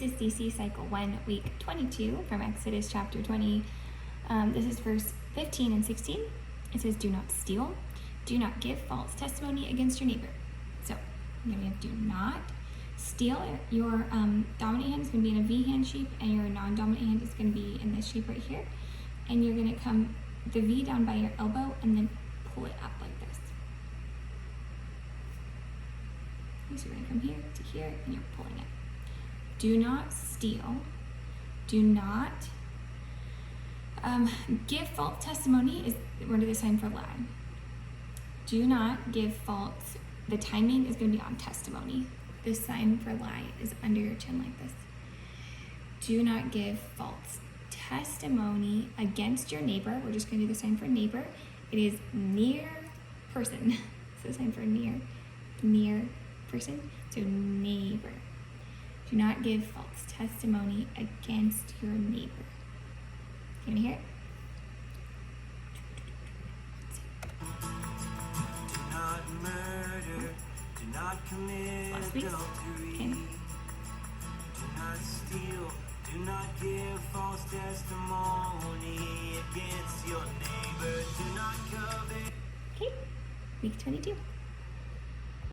is CC Cycle 1, Week 22 from Exodus chapter 20. This is verse 15 and 16. It says, do not steal. Do not give false testimony against your neighbor. So, then we have do not steal. Your dominant hand is going to be in a V hand shape, and your non-dominant hand is going to be in this shape right here. And you're going to come the V down by your elbow and then pull it up like this. So you're going to come here to here, and you're pulling it. Do not steal. Do not give false testimony is we're to the sign for lie. Do not give false. The timing is going to be on testimony. The sign for lie is under your chin like this. Do not give false testimony against your neighbor. We're just going to do the sign for neighbor. It is near person. So the sign for near person. So neighbor. Do not give false testimony against your neighbor. Can you hear it? Do not murder. Do not commit adultery. Okay. Do not steal. Do not give false testimony against your neighbor. Do not covet. Okay. Week 22.